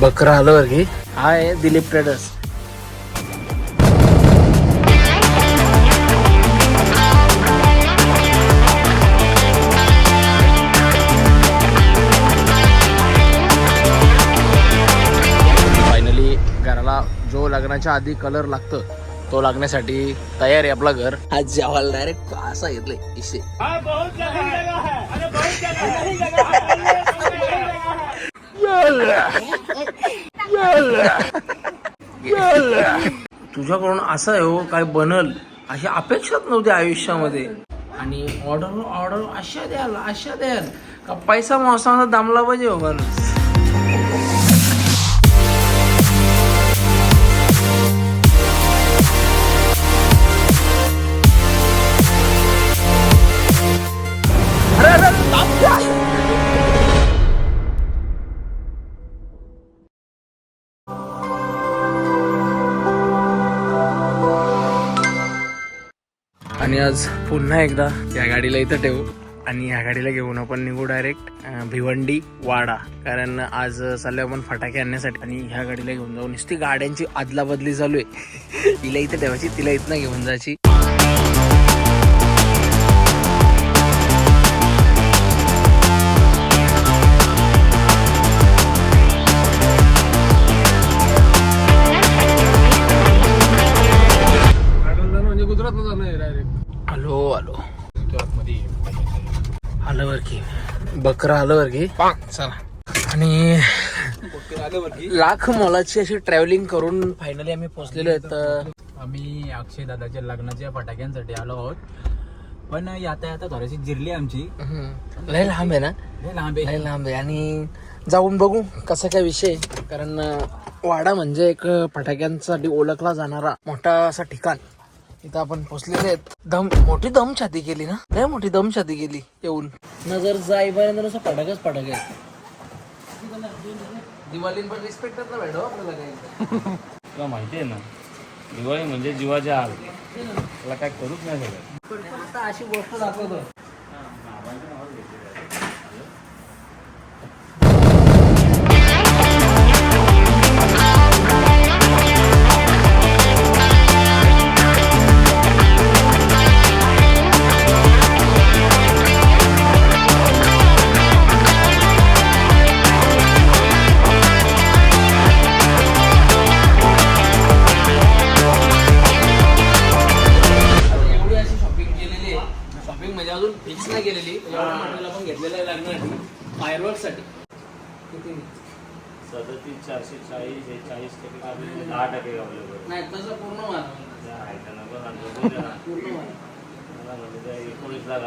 बकरा आलं वर की हा आहे दिलीप ट्रेडर्स. फायनली घराला जो लग्नाच्या आधी कलर लागतं तो लागण्यासाठी तयार आहे आपला घर. आज जेवायला डायरेक्ट असा घेतलंय इसे. तुझ्याकडून असं आहे हो काय बनल अशी अपेक्षाच नव्हती आयुष्यामध्ये. आणि ऑर्डर अशा द्याल का पैसा माणसाचा दामला पाहिजे हो माणूस. आणि आज पुन्हा एकदा या गाडीला इथं ठेवू आणि या गाडीला घेऊन आपण निघू डायरेक्ट भिवंडी वाडा. कारण आज चाललोय आपण फटाके आणण्यासाठी आणि ह्या गाडीला घेऊन जाऊ. नुसती गाड्यांची आदला बदली चालू आहे. तिला इथं ठेवायची, तिला इथं घेऊन जायची. आलं वर की बकरा आलं वर की चला. आणि लाख मोलाची अशी ट्रॅव्हलिंग करून फायनली आम्ही पोहोचलेलो आहेत. आम्ही अक्षय दादाच्या लग्नाच्या फटाक्यांसाठी आलो आहोत. पण याता थोडीशी जिरली आमची. लय लांब आहे ना, लय लांब आहे. आणि जाऊन बघू कसा काय विषय. कारण वाडा म्हणजे एक फटाक्यांसाठी ओळखला जाणारा मोठा असा ठिकाण. इथं आपण पोचलेले आहेत. मोठी दमछाती केली ना, लय मोठी दमछाती केली येऊन. नजर जाईपर्यंत नुसतं फटाकेच फटाके. दिवाळी पण रिस्पेक्टच ना भेटो आपल्याला काही. तुला माहिती आहे ना, दिवाळी म्हणजे जीवाचे हाल. त्याला काय करूच नाही शकत. पण आता अशी गोष्ट दाखवतो. फिक्स नाही केलेली पण घेतलेलं आहे लग्नासाठी फायरवर्कसाठी. किती 37,440 हे 40% 10% अवेलेबल नाही तसं पूर्ण माल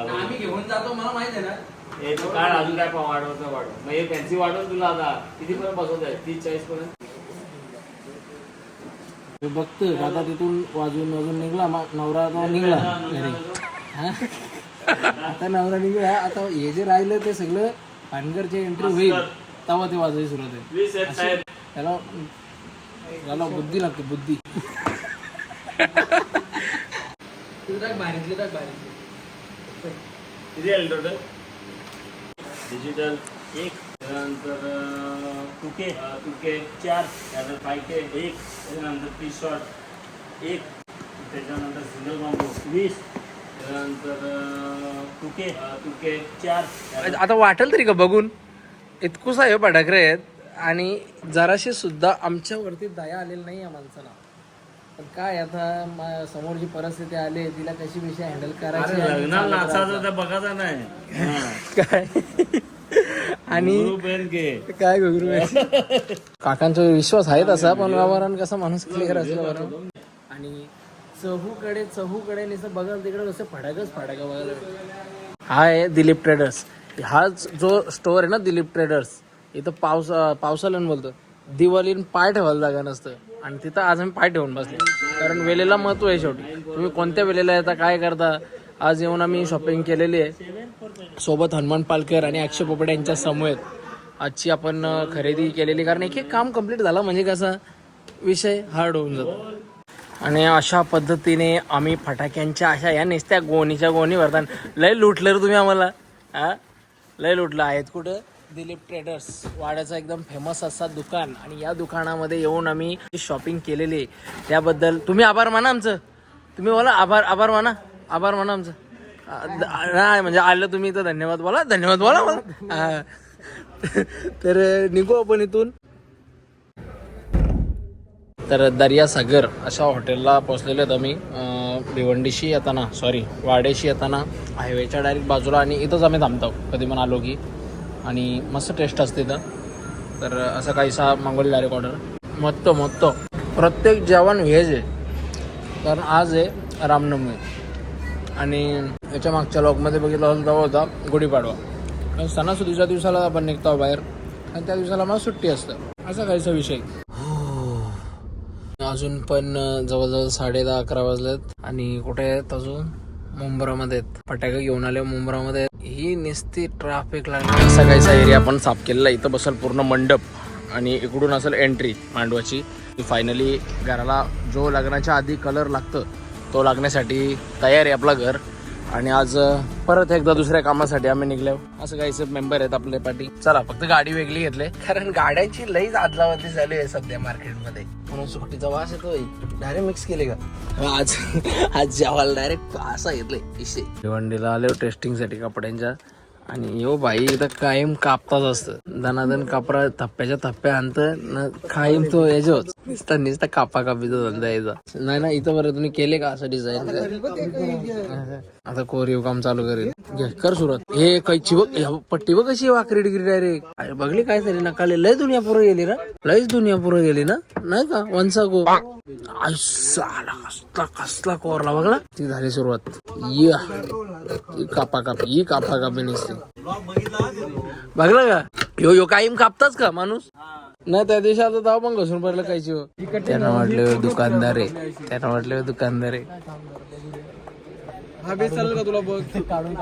आम्ही घेऊन जातो. मला माहित आहे ना हे तू काय अजून काय वाढवतो मग हे फॅन्सी वाढवून तुला आता किती पर्यंत बसवत आहे? 30-40 पर्यंत बघतोय. आता तिथून वाजून निघला नवरा निघला घरी. आता नवरा निघला. आता हे जे राहिलं ते सगळं पानगरची एंट्री होईल तेव्हा ते वाजायची सुरुवात आहे. त्याला बुद्धी लागते, बुद्धी. टोटल डिजिटल 1, त्यानंतर 2K 4, त्यानंतर 5K 1, त्याच्यानंतर पीस शॉट 1, त्याच्यानंतर सिंगल कॉम्बो 20, त्यानंतर 2K 4. आता वाटेल तरी का बघून इतकुसा हे फटाकडे आहेत. आणि जराशी सुद्धा आमच्यावरती दया आलेली नाही या माणसाला. पण काय आता समोरची परिस्थिती आली, तिला कशी विषय हँडल करायची बघायचा नाही काय. आणि काय काकांचा विश्वास आहे तसा, पण व्यवहारान कसा माणूस क्लिअर असला बरोबर. आणि चहूकडे नुसतं बघाल तिकडे नुसतं फटाका बघायला. हा आहे दिलीप ट्रेडर्स. हा जो स्टोअर आहे ना दिलीप ट्रेडर्स, इथं पावसाला बोलतो दिवाळीन पाय ठेवायला जागा नसतं. आणि तिथं आज आम्ही पाय ठेवून बसले. कारण वेळेला महत्व आहे शेवटी. तुम्ही कोणत्या वेळेला येता काय करता. आज येऊन आम्ही शॉपिंग केलेली आहे. सोबत हनुमान पालकर आणि अक्षय पोपटे यांच्या समूह आजची आपण खरेदी केलेली. कारण एक काम कम्प्लीट झालं म्हणजे कसा विषय हार्ड होऊन जातो. आणि अशा पद्धतीने आम्ही फटाक्यांच्या अशा या नुसत्या गोणीच्या गोणी भरताना लय लुटलं रे तुम्ही आम्हाला. लय लुटलं. आहेत कुठं दिलीप ट्रेडर्स, वाड्याचा एकदम फेमस असा दुकान. आणि या दुकानामध्ये येऊन आम्ही शॉपिंग केलेली आहे, त्याबद्दल तुम्ही आभार माना आमचं. तुम्ही बोला आभार माना आमचं. नाही म्हणजे आलं तुम्ही तर धन्यवाद बोला मला. तर निघू आपण इथून. तर दर्यासागर अशा हॉटेलला पोचलेलो आहेत आम्ही. भिवंडीशी येताना वाडेशी येताना हायवेच्या डायरेक्ट बाजूला. आणि इथंच आम्ही थांबतो कधी पण आलो की. आणि मस्त टेस्ट असते इथं. तर असं काहीसा मागवली डायरेक्ट ऑर्डर. मस्त प्रत्येक जेवण व्हेज आहे, कारण आज आहे रामनवमी. आणि याच्या मागच्या लॉकमध्ये बघितलं होता गुढीपाडवा. कारण सणासुदीच्या दिवसाला आपण निघतो बाहेर, आणि त्या दिवसाला मला सुट्टी असतं. असा काहीसा विषय. अजून पण जवळजवळ 10:30-11 वाजलेत. आणि कुठे आहेत अजून? मुंब्रामध्ये आहेत. फटाके घेऊन आले मुंब्रामध्ये. ही नुसती ट्रॅफिक लागली. असा काहीसा एरिया आपण साफ केलेला. इथं बसल पूर्ण मंडप, आणि इकडून असेल एंट्री मांडवाची. फायनली घराला जो लग्नाच्या आधी कलर लागतं तो लागण्यासाठी तयार आहे आपलं घर. आणि आज परत एकदा दुसऱ्या कामासाठी आम्ही निघलो. असं काहीच मेंबर आहेत आपल्या पाठी. चला, फक्त गाडी वेगळी घेतली, कारण गाड्यांची लईच आदलावती चालू आहे सध्या मार्केटमध्ये. म्हणून सुट्टीचा वास येतोय. डायरेक्ट मिक्स केले का आज जेवायला डायरेक्ट असा घेतलंय विषय. भिवंडीला आले टेस्टिंगसाठी कपड्यांच्या. आणि यो भाई इथं कायम कापताच असतं. दनादन कापरा थप्प्याच्या थप्प्या आणतं कायम. तो याच्याच नुसता कापाकापीचा धंदा यायचा. नाही इथं बरं तुम्ही केले का असं डिझाईन? आता कोरीव काम चालू करेल. कर सुरुवात. हे कैची बघ, पट्टी बघ कशी वाकरी डिग्री डायरेक्ट. बघली काय तरी नकाले. लय दुनिया पुरं गेली ना, लयच दुनिया पुरं गेली ना, नाही का? वंसा गो कसला कोरला बघला. ती झाली सुरुवात. कापाकापी नसते. बघला का? यो कायम कापताच का माणूस? नाही त्या दिवशी आता जाऊ पण घसून पडलं कायची. त्यांना वाटले दुकानदार आहे. हा बेस चालेल का तुला? बघ काढून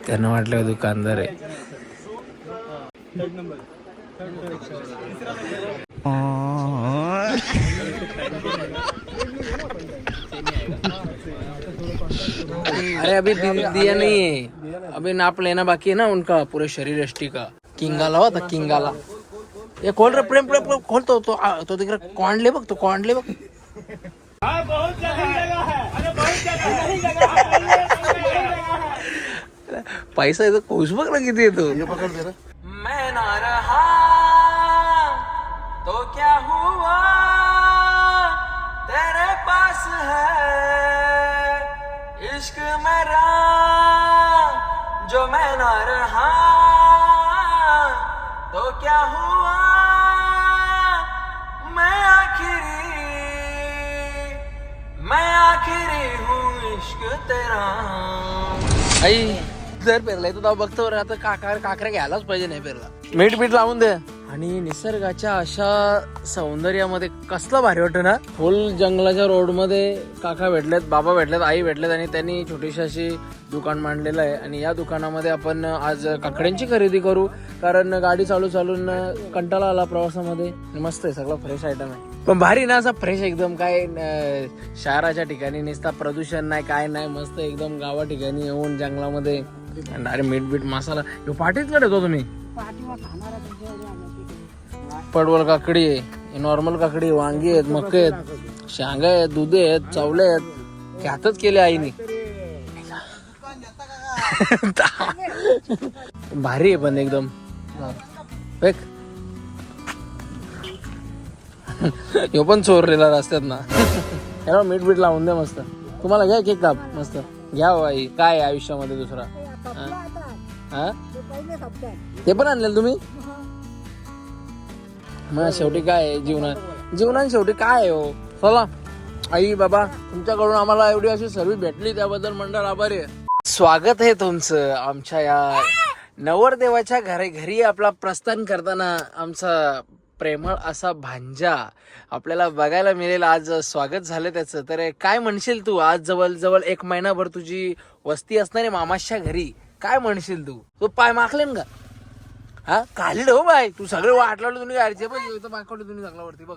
त्यांना वाटलं दुकानदार आहे. अरे अभी दिया नहीं है, अभी नाप लेना बाकी है ना उनका पूरे शरीर यष्टि का. किंगाला होता किंगाला. ये खोल रे प्रेम खोल. तो दिख रहा कॉन्डले बघ. पैसा येतो कोस बघ ना किती येतो. मैं ना रहा तो क्या हुआ, तेरे पास है इश्क मेरा, जो मैं ना रहा तो क्या हुआ, मैं आखिरी हूँ इश्क तेरा. आई जर पेरलाय तर बघतो आता काकऱ्या घ्यायलाच पाहिजे. नाही पेरला मीठ लावून दे. आणि निसर्गाच्या अशा सौंदर्यामध्ये कसलं भारी वाटतं ना. फुल जंगलाच्या रोड मध्ये काका भेटलेत, बाबा भेटलेत, आई भेटलेत. आणि त्यांनी छोटीशी अशी दुकान मांडलेलं आहे. आणि या दुकानामध्ये आपण आज काकड्यांची खरेदी करू, कारण गाडी चालून कंटाळा आला प्रवासामध्ये. मस्त आहे, सगळं फ्रेश आयटम आहे. पण भारी ना असा फ्रेश एकदम. काय शहराच्या ठिकाणी नुसता प्रदूषण नाही, काय नाही. मस्त एकदम गावा ठिकाणी येऊन जंगलामध्ये. अरे मीठ मसाला. पाठीतकडे येतो तुम्ही? पडवळ काकडी आहे, नॉर्मल काकडी, वांगी आहेत, मक्के आहेत, शेंगा आहेत, दुधे आहेत, चवले आहेत. हातच केले आईने. भारी आहे पण एकदम. ह्यो पण चोरलेला रस्त्यात ना. याला मीठ लावून द्या मस्त. तुम्हाला घ्या केक काप मस्त घ्या. आई काय आयुष्यामध्ये दुसरा? हा ते पण आणलेलं तुम्ही? मग शेवटी काय आहे जीवनात शेवटी काय आहे हो. चला आई बाबा, तुमच्याकडून आम्हाला एवढी अशी सर्व्हिस भेटली त्याबद्दल मंडळ आभारी आहे. स्वागत आहे तुमचं आमच्या या नवरदेवाच्या घरी. आपला प्रस्थान करताना आमचा प्रेमळ असा भांजा आपल्याला बघायला मिळेल. आज स्वागत झालं त्याचं. तर काय म्हणशील तू? आज जवळ 1 महिनाभर तुझी वस्ती असणार आहे मामाच्या घरी. काय म्हणशील तू पाय माखलेन का? हा काढले हो बाय. तू सगळे वाटलं तुम्ही गाडीचे बघ. मागवले तुम्ही सगळ्यावरती बघ.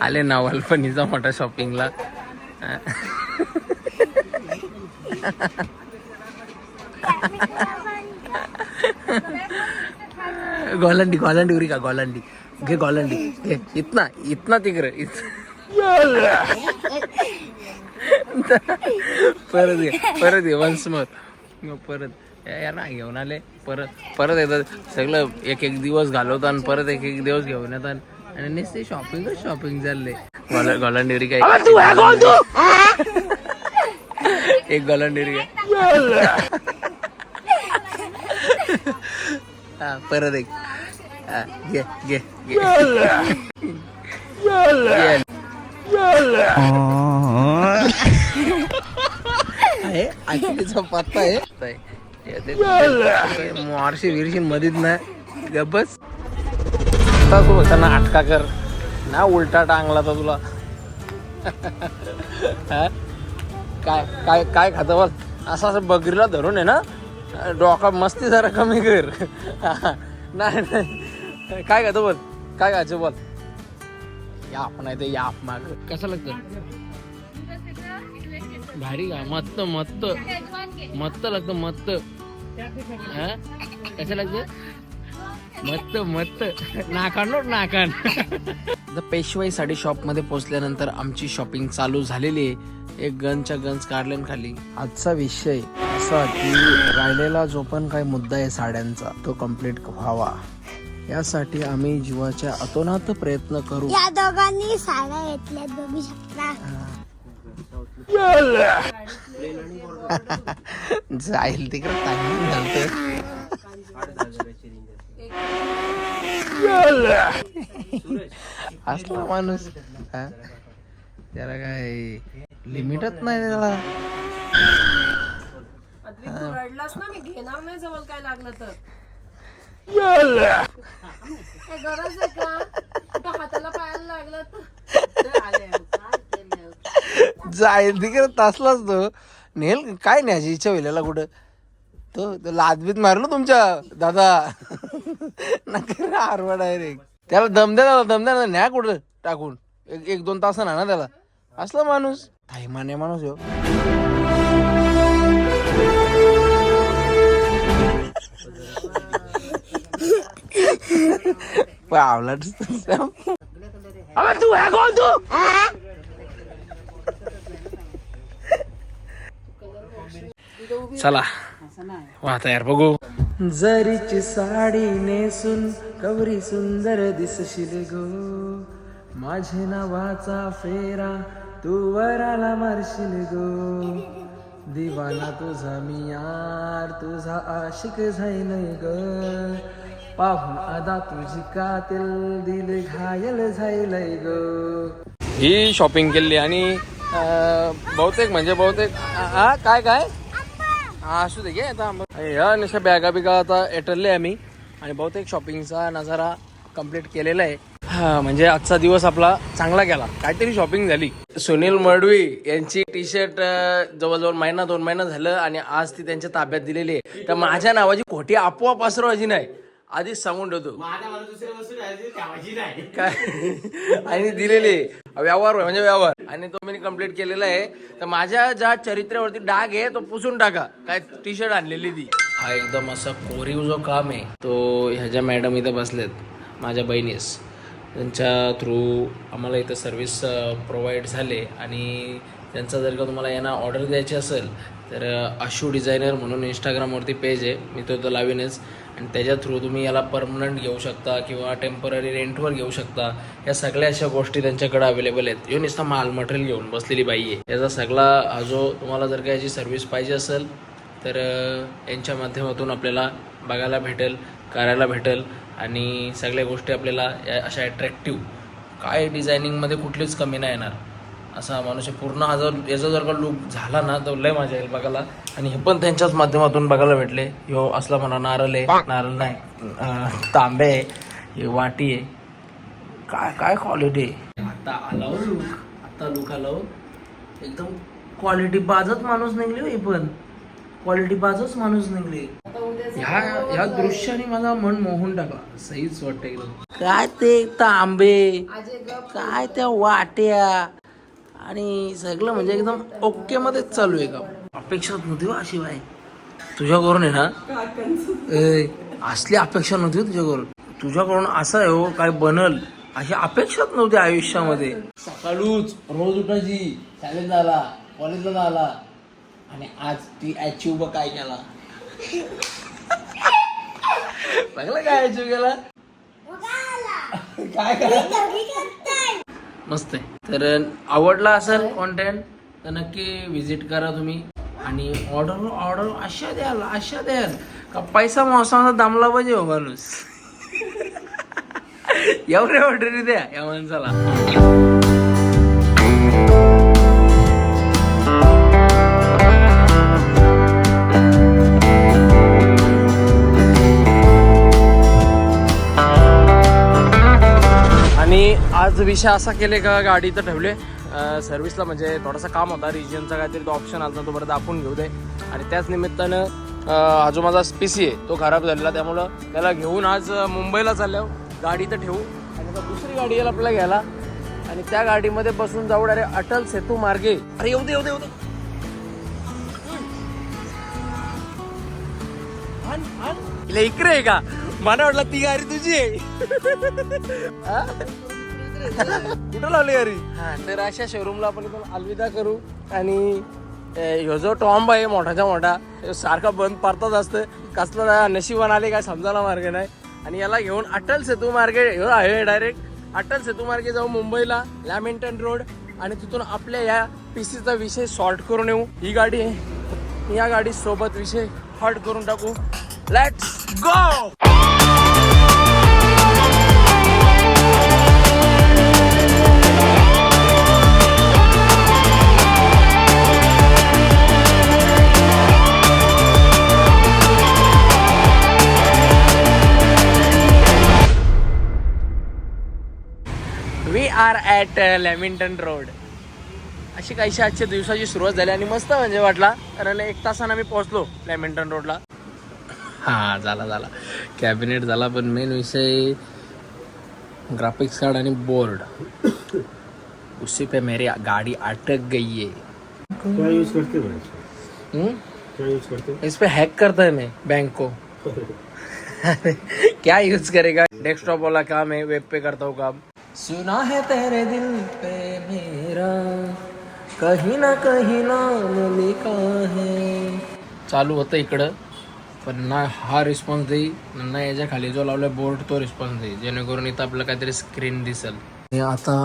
आले ना वालपणीचा मोठा शॉपिंगला. गोलंडी गोलंडी उरी का गोलंडी घे गोलंडी घे इतना इतना तिकडे परत ये वन्स मोर परत या ना घेऊन आले परत येतात सगळं एक एक दिवस घालवतात आणि परत एक एक दिवस घेऊन येतात आणि नुसते शॉपिंग चालले गोलंडी काय एक गोलंडी काय हा परत एक घे घे आहे आखिरीचा पत्ता आहे मारशी विरशी मधीत नाही गबस तू होता ना अटका कर ना उलटा टांगला तर तुला काय काय काय खातं बोल असं असं बगरीला धरून आहे ना डोका मस्ती जरा कमी कर नाही नाही काय खातं बोल काय खायचं बोल याप नाही ते याप माग कसं लागतं भारी का मस्त मस्त मस्त लागतं मस्त कसं लागतं मस्त मस्त नाकान द पेशवाई साडी शॉप मध्ये पोहोचल्यानंतर आमची शॉपिंग चालू झालेली आहे. एक गनच्या गन्स काढल्या खाली. आजचा विषय असा की राहिलेला जो पण काही मुद्दा आहे साड्यांचा तो कम्प्लीट व्हावा यासाठी आम्ही जीवाच्या अतोनात प्रयत्न करू. या दोघांनी साड्या घेतल्या बघू शकता. जाईल तिकडे टाइमिंग घालतोय. असला माणूस त्याला काय लिमिटच नाही त्याला. रडलास ना मी घेणार नाही जवळ काय लागलं तर गरज आहे का हाताला पायाला लागलं जाईल तिकडे तासलाच तो नेल काय न्यायची इच्छा होईल कुठं तो लादबीत मारलो तुमच्या दादा नका आरवा डायरेक्ट त्याला दम द्या न्या कुठं टाकून एक दोन तास ना त्याला. असला माणूस थाईमाने माणूस हो. पावला तू चला वा तयार बघू. जरीची साडी नेसून कवरी सुंदर दिसशील गो माझे नावाचा फेरा तू वराला मारशील गो दिवाना तुझा मी यार तुझा आशिक झाईल ग पाहून अदा तुझी कातिल दिल घायल झाईल ग. ही शॉपिंग केली आणि बहुतेक काय काय असू दे घे आता निशा बॅगा बिगा आता एटरले आम्ही आणि बहुतेक शॉपिंगचा नजारा कम्प्लीट केलेला आहे. हा म्हणजे आजचा दिवस आपला चांगला गेला. काहीतरी शॉपिंग झाली. सुनील मडवी यांची टी शर्ट जवळजवळ महिना 2 महिना झालं आणि आज ती त्यांच्या ताब्यात दिलेली आहे. तर माझ्या नावाची खोटी आपोआप पसरवायची नाही आधीच सांगून ठेवतो काय आणि दिलेली व्यवहार म्हणजे व्यवहार आणि तो मी कम्प्लीट केलेला आहे. तर माझ्या ज्या चरित्र्यावरती डाग आहे तो पुसून टाका. काय टी शर्ट आणलेली ती हा एकदम असा कोरीव जो काम आहे तो ह्याच्या मॅडम इथं बसलेत माझ्या बहिणीस त्यांच्या थ्रू आम्हाला इथं सर्विस प्रोव्हाइड झाले आणि त्यांचा जर का तुम्हाला यांना ऑर्डर द्यायची असेल तर आशू डिझायनर म्हणून इंस्टाग्रामवरती पेज आहे मी तो लावेनच आणि त्याच्या थ्रू तुम्ही याला परमनंट घेऊ शकता किंवा टेम्पररी रेंटवर घेऊ शकता. या सगळ्या अशा गोष्टी त्यांच्याकडे अवेलेबल आहेत. यो नुसता माल मटेरियल घेऊन बसलेली बाई आहे. याचा सगळा हा जो तुम्हाला जर का याची सर्व्हिस पाहिजे असेल तर यांच्या माध्यमातून आपल्याला बघायला भेटेल करायला भेटेल आणि सगळ्या गोष्टी आपल्याला अशा अट्रॅक्टिव्ह काय डिझायनिंगमध्ये कुठलीच कमी नाही येणार असा माणूस पूर्ण हा जर याचा जर का लुक झाला ना तर लय मजा येईल बघायला. आणि हे पण त्यांच्याच माध्यमातून बघायला भेटले. ह्यो असला म्हणा नारळ आहे नारळ नाही तांबे आहे हे वाटी आहे काय काय क्वालिटी आहे. आता लुक आलो एकदम क्वालिटी बाजच माणूस निघले. हे पण क्वालिटी बाजच माणूस निघले. ह्या दृश्याने माझा मन मोहून टाकला. सहीच वाटतं एकदम. काय ते तांबे काय त्या वाट्या आणि सगळं म्हणजे एकदम ओके मध्येच चालू आहे का. अपेक्षा नव्हती हो अशी बाय तुझ्याकडून आहे ना. असली अपेक्षा नव्हती हो तुझ्याकडून. तुझ्याकडून असं आहे हो काय बनल अशी अपेक्षाच नव्हती आयुष्यामध्ये. सकाळूच रोज उठायची, शाळेत झाला, कॉलेजला झाला आणि आज ती अचीव काय केला. चांगलं काय अचीव केला काय करा. मस्त आहे. तर आवडला असेल कॉन्टेंट तर नक्की विजिट करा तुम्ही आणि ऑर्डर अशा द्याल का पैसा माणसाचा दामला पाहिजे हो माणूस. एवढ्या ऑर्डर द्या या माणसाला. आणि आज विषय असा केले का गाडी तर ठेवले सर्व्हिसला, म्हणजे थोडासा काम होता रिजनचा काहीतरी तो ऑप्शन आला तो बरं दाखवून घेऊ दे. आणि त्याच निमित्तानं हा जो माझा PC आहे तो खराब झालेला, त्यामुळं त्याला घेऊन आज मुंबईला चाललो. गाडी तर ठेवू आणि आता दुसरी गाडी येईल आपल्याला घ्यायला आणि त्या गाडीमध्ये बसून जाऊ डायरेक्ट अटल सेतू मार्गे. अरे येऊ दे. इकडे आहे का मला वाटलं ती गाडी तुझी आहे. कुठं लावली गाडी. हा तर अशा शोरूमला आपण इथून अलविदा करू. आणि ह्यो जो टॉम्ब आहे मोठाच्या मोठा सारखा बंद पडताच असतं. कसला नशिबान आले काय समजायला मार्ग नाही. आणि याला घेऊन अटल सेतू मार्गे ह्यो आहे डायरेक्ट अटल सेतू मार्गे जाऊ मुंबईला लॅमिंग्टन रोड आणि तिथून आपल्या या PCचा विषय सॉल्ट करून येऊ. ही गाडी आहे, या गाडी सोबत विषय हॉल्ट करून टाकू. Let's go. We are at Lamington road. अशी काहीशी आजच्या दिवसाची सुरुवात झाली आणि मस्त म्हणजे वाटला कारण 1 तासानं मी पोहोचलो लॅमिंग्टन रोडला. हा झाला कॅबिनेट झाला पण मेन विषय ग्राफिक्स कार्ड आणि बोर्ड. उसी पे मेरी गाड़ी अटक गई है. क्या यूज करते हो? क्या यूज करते हो? इस पे हैक करता है मैं बैंक को. क्या यूज करेगा. डेस्कटॉप वाला काम है, वेब पे करता हूँ काम. सुना है तेरे दिल पे मेरा कहीं ना नाम लिखा है. चालू होतं इकडं पण ना हा रिस्पॉन्स देईल ना याच्या खाली जो लावलाय बोर्ड तो रिस्पॉन्स देईल जेणेकरून इथं आपल्याला काहीतरी स्क्रीन दिसेल. आता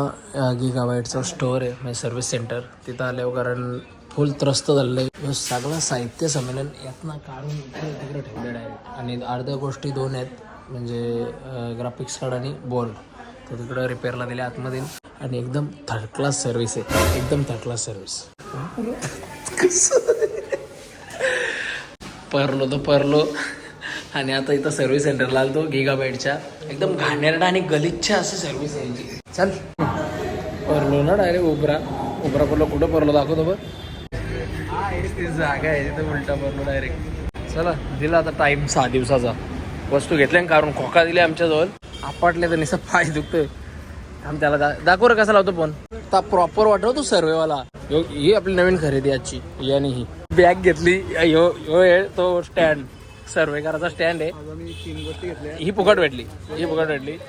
गिगाबाईटचा स्टोअर आहे म्हणजे सर्व्हिस सेंटर तिथं आल्यावर कारण फुल त्रस्त झालेलं आहे. सगळं साहित्य संमेलन यातनं काढून इकडे तिकडे ठेवलेलं आहे आणि अर्ध्या गोष्टी 2 आहेत म्हणजे ग्राफिक्स कार्ड आणि बोर्ड तर तिकडं रिपेअरला दिले आतमध्ये. आणि एकदम थर्ड क्लास सर्व्हिस आहे, एकदम थर्ड क्लास सर्व्हिस. परलो आणि आता इथं सर्व्हिस सेंटरला आलो गिगाबाईटच्या. एकदम घाणेरडा आणि गलिच्छ अशी सर्व्हिस आहे. चल परलो ना डायरेक्ट उबरा परलो. कुठं परलो दाखवतो बघ. हा ती जागा आहे तिथं उलटा परलो डायरेक्ट. चला दिला आता टाईम 6 दिवसाचा. वस्तू घेतल्या कारण खोका दिले आमच्याजवळ. आपटले तर निसं पाय दुखतोय. आम्ही त्याला दाखव रे कसा लावतो फोन. आता प्रॉपर वाटतो सर्वेवाला. ही आपली नवीन खरेदी आजची. याने ही बॅग घेतली. ह्यो तो स्टँड सर्वे करायचा स्टँड आहे. 3 गोष्टी घेतल्या. ही फुकट भेटली.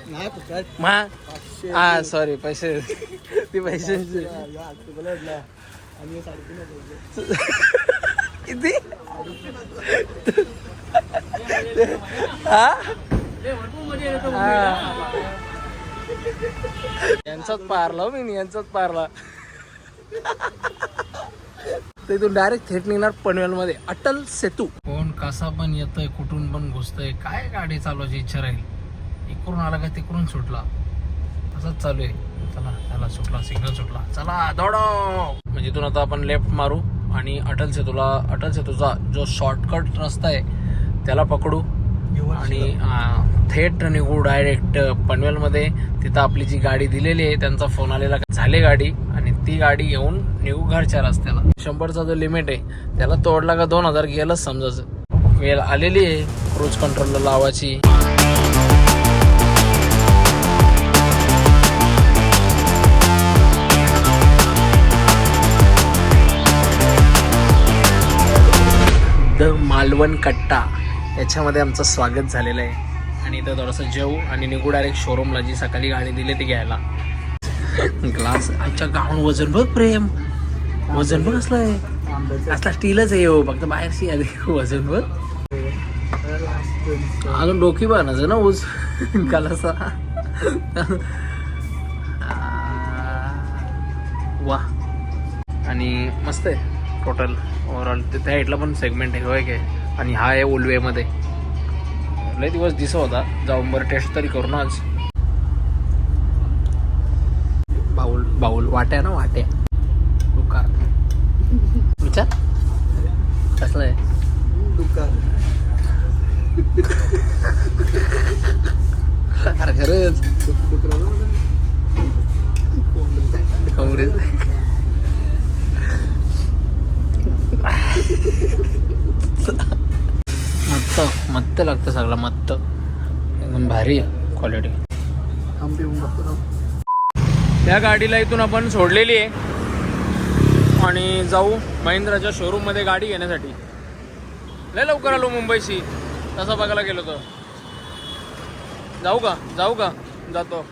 नाही फुकट. हा सॉरी पैसे ती पैसे किती यांचाच पारला मी यांचाच पारला. तिथून डायरेक्ट थेट निघणार पनवेलमध्ये अटल सेतू. कोण कसा पण येतोय कुठून पण घुसतोय काय गाडी चालवायची इच्छा राहील. इकडून आला का तिकडून सुटला असंच चालू आहे. चला त्याला सुटला सिग्नल सुटला. चला दौडो. म्हणजे इथून आता आपण लेफ्ट मारू आणि अटल सेतूचा जो शॉर्टकट रस्ता आहे त्याला पकडू आणि थेट निघू डायरेक्ट पनवेलमध्ये. तिथं आपली जी गाडी दिलेली आहे त्यांचा फोन आलेला झाले गाडी आणि ती गाडी घेऊन निघू घरच्या रस्त्याला. 100चा जो लिमिट आहे त्याला तोडला का 2000 गेलंच समजायचं. वेळ आलेली आहे क्रूज कंट्रोलला लावायची. जेवण कट्टा याच्यामध्ये आमचं स्वागत झालेलं आहे आणि इथं थोडंसं जेवू आणि निघू डायरेक्ट शोरूमला जी सकाळी गाडी दिली ती घ्यायला. ग्लास आमच्या गावून वजन बघ प्रेम, वजन बघ असलं आहे, असला स्टीलच आहे हो, फक्त बाहेरशी आली वजन बघ. अजून डोकी बाणायचं ना ऊस कलासा. वा आणि मस्त आहे टोटल ओव्हरऑल. त्या साईडला पण सेगमेंट आहे होय काय. आणि हा आहे उलवेमध्ये. लय दिवस दिसत होता, जाऊन बरं टेस्ट तरी करू ना आज. बाऊल बाऊल वाट्या ना वाट्या दुकान विचार कसलं आहे अरे खरंच काँग्रेस मत्त मत्त लागतं सगळं मत्त एकदम भारी क्वालिटी. त्या गाडीला इथून आपण सोडलेली आहे आणि जाऊ महिंद्राच्या शोरूममध्ये गाडी घेण्यासाठी. लय लवकर आलो मुंबईशी तसं बघायला गेलो तर. जाऊ का जातो.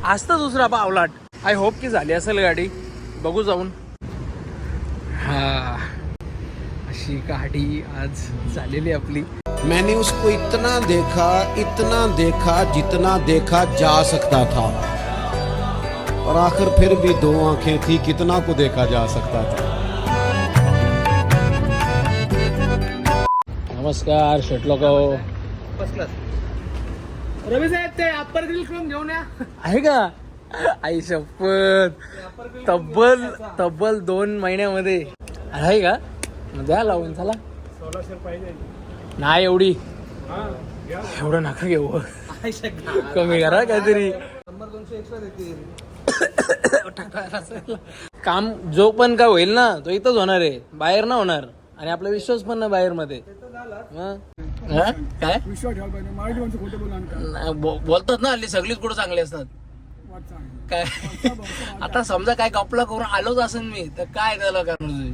आज तर दुसरा पावलाट. आय होप की झाली असेल गाडी, बघू जाऊन. हा अशी गाडी आज झालेली आपली. मैंने उसको इतना देखा जितना देखा जा सकता था और आखिर फिर भी 2 आंखें थी, कितना को देखा जा सकता था. नमस्कार शेटलोक. रवी साहेब ते अप्पर ग्रिल करून घेऊन या. आहे का आई शपथ. तब्बल 2 महिन्यामध्ये आहे का. द्या लावून चला. 1600 पाहिजे नाही एवढी एवढं नका घेऊ, कमी करा काहीतरी. काम जो पण काय होईल ना तो इथंच होणार आहे, बाहेर ना होणार. आणि आपला विश्वास पण ना बाहेर मध्ये. काय बोलतात ना हल्ली सगळीच कुठं चांगली असतात काय. आता समजा काय कपला करून आलोच असेल मी तर काय त्याला करणार.